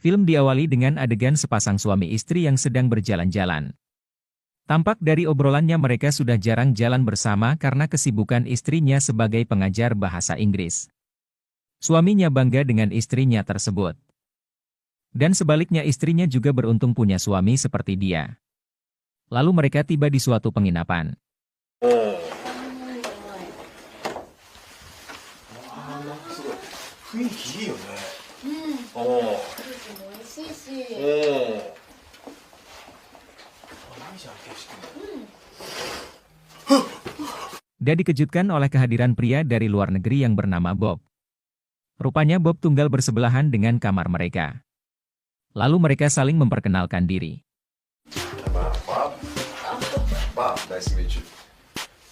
Film diawali dengan adegan sepasang suami istri yang sedang berjalan-jalan. Tampak dari obrolannya mereka sudah jarang jalan bersama karena kesibukan istrinya sebagai pengajar bahasa Inggris. Suaminya bangga dengan istrinya tersebut. Dan sebaliknya istrinya juga beruntung punya suami seperti dia. Lalu mereka tiba di suatu penginapan. Dia dikejutkan oleh kehadiran pria dari luar negeri yang bernama Bob. Rupanya Bob tunggal bersebelahan dengan kamar mereka. Lalu mereka saling memperkenalkan diri. Bob, nice to meet you.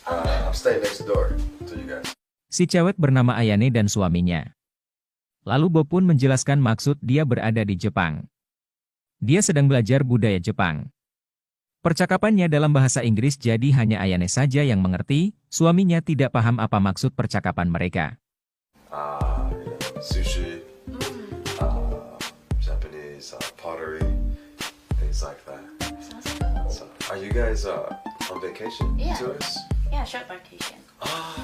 I'm staying next door to you guys. Si cewek bernama Ayane dan suaminya. Lalu Bob pun menjelaskan maksud dia berada di Jepang. Dia sedang belajar budaya Jepang. Percakapannya dalam bahasa Inggris jadi hanya Ayane saja yang mengerti, suaminya tidak paham apa maksud percakapan mereka. Sushi, Japanese, pottery, things like that. So, are you guys on vacation? Yeah. Tourists? Yeah, short vacation.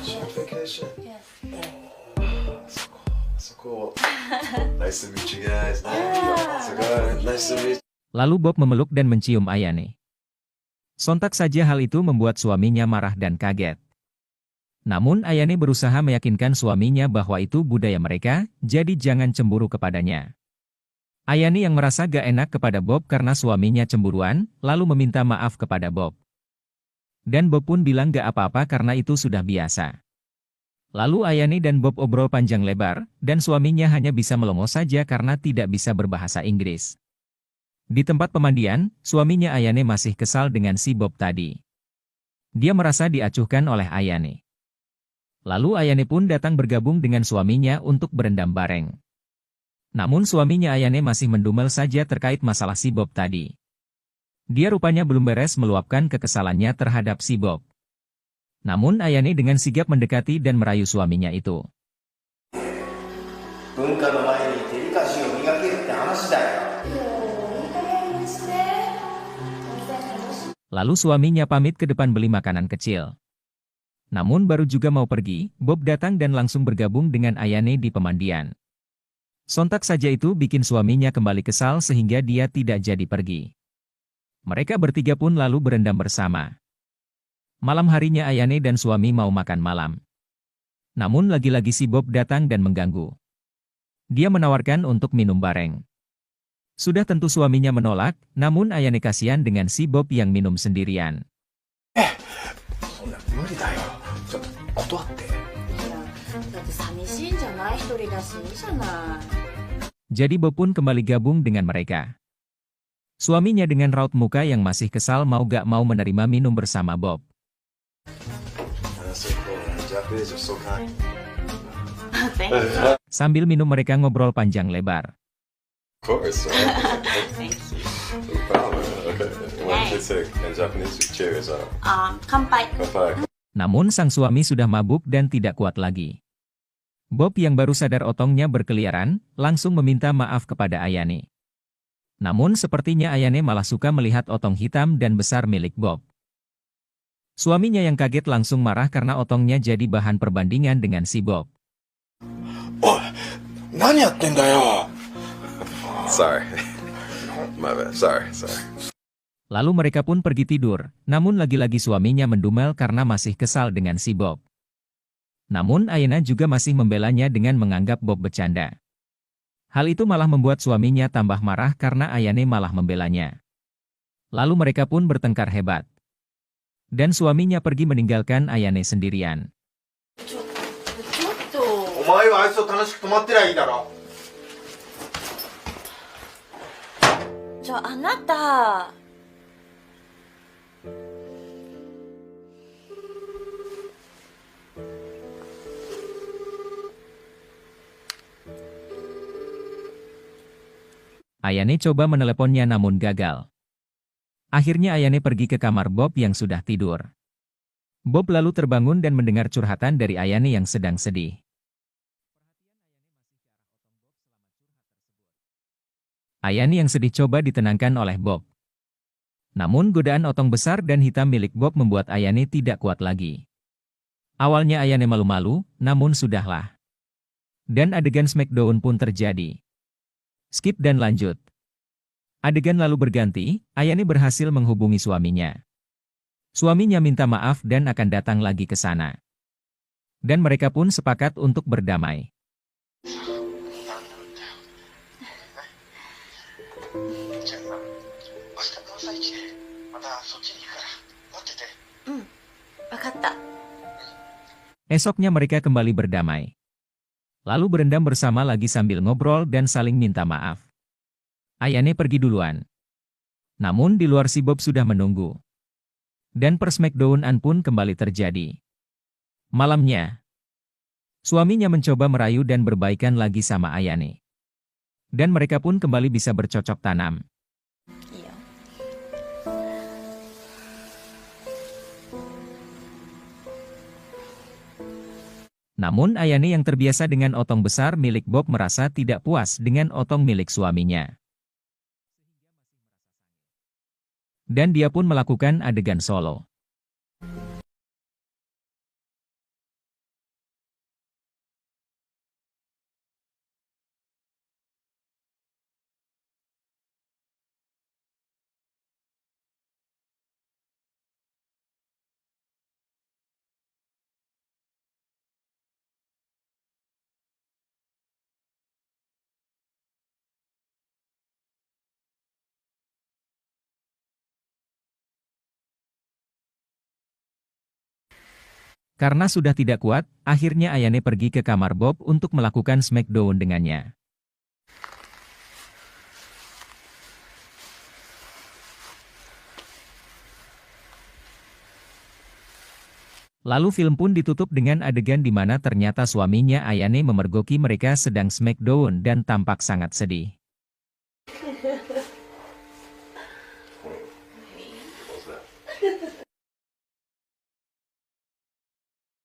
Short vacation. Yes. So cool. Nice to meet you guys. Nice to meet. Lalu Bob memeluk dan mencium Ayane. Sontak saja hal itu membuat suaminya marah dan kaget. Namun Ayane berusaha meyakinkan suaminya bahwa itu budaya mereka, jadi jangan cemburu kepadanya. Ayane yang merasa gak enak kepada Bob karena suaminya cemburuan, lalu meminta maaf kepada Bob. Dan Bob pun bilang gak apa-apa karena itu sudah biasa. Lalu Ayane dan Bob obrol panjang lebar, dan suaminya hanya bisa melongo saja karena tidak bisa berbahasa Inggris. Di tempat pemandian, suaminya Ayane masih kesal dengan si Bob tadi. Dia merasa diacuhkan oleh Ayane. Lalu Ayane pun datang bergabung dengan suaminya untuk berendam bareng. Namun suaminya Ayane masih mendumel saja terkait masalah si Bob tadi. Dia rupanya belum beres meluapkan kekesalannya terhadap si Bob. Namun Ayane dengan sigap mendekati dan merayu suaminya itu. Lalu suaminya pamit ke depan beli makanan kecil. Namun baru juga mau pergi, Bob datang dan langsung bergabung dengan Ayane di pemandian. Sontak saja itu bikin suaminya kembali kesal sehingga dia tidak jadi pergi. Mereka bertiga pun lalu berendam bersama. Malam harinya Ayane dan suami mau makan malam. Namun lagi-lagi si Bob datang dan mengganggu. Dia menawarkan untuk minum bareng. Sudah tentu suaminya menolak, namun Ayane kasihan dengan si Bob yang minum sendirian. Jadi Bob pun kembali gabung dengan mereka. Suaminya dengan raut muka yang masih kesal mau gak mau menerima minum bersama Bob. Sambil minum mereka ngobrol panjang lebar. Of course. Thank you. No problem. Okay. What did you say in Japanese? Cheers. Kanpai. Kanpai. Namun sang suami sudah mabuk dan tidak kuat lagi. Bob yang baru sadar otongnya berkeliaran, langsung meminta maaf kepada Ayane. Namun sepertinya Ayane malah suka melihat otong hitam dan besar milik Bob. Suaminya yang kaget langsung marah karena otongnya jadi bahan perbandingan dengan si Bob. Oh, nani yatten da yo? Sorry. My bad. Sorry. Lalu mereka pun pergi tidur, namun lagi-lagi suaminya mendumel karena masih kesal dengan si Bob. Namun Ayane juga masih membelanya dengan menganggap Bob bercanda. Hal itu malah membuat suaminya tambah marah karena Ayane malah membelanya. Lalu mereka pun bertengkar hebat. Dan suaminya pergi meninggalkan Ayane sendirian. Ayane coba meneleponnya namun gagal. Akhirnya Ayane pergi ke kamar Bob yang sudah tidur. Bob lalu terbangun dan mendengar curhatan dari Ayane yang sedang sedih. Ayane yang sedih coba ditenangkan oleh Bob. Namun godaan otong besar dan hitam milik Bob membuat Ayane tidak kuat lagi. Awalnya Ayane malu-malu, namun sudahlah. Dan adegan smackdown pun terjadi. Skip dan lanjut. Adegan lalu berganti, Ayane berhasil menghubungi suaminya. Suaminya minta maaf dan akan datang lagi ke sana. Dan mereka pun sepakat untuk berdamai. じゃあな、明日の朝一でまたそっちに行くから待ってて。うん。わかった。 Esoknya mereka kembali berdamai. Lalu berendam bersama lagi sambil ngobrol dan saling minta maaf. Ayane pergi duluan. Namun di luar si Bob sudah menunggu. Dan persmackdownan pun kembali terjadi. Malamnya, suaminya mencoba merayu dan berbaikan lagi sama Ayane. Dan mereka pun kembali bisa bercocok tanam. いいよ。 Namun Ayane yang terbiasa dengan otong besar milik Bob merasa tidak puas dengan otong milik suaminya. Dan dia pun melakukan adegan solo. Karena sudah tidak kuat, akhirnya Ayane pergi ke kamar Bob untuk melakukan smackdown dengannya. Lalu film pun ditutup dengan adegan di mana ternyata suaminya Ayane memergoki mereka sedang smackdown dan tampak sangat sedih. What was that?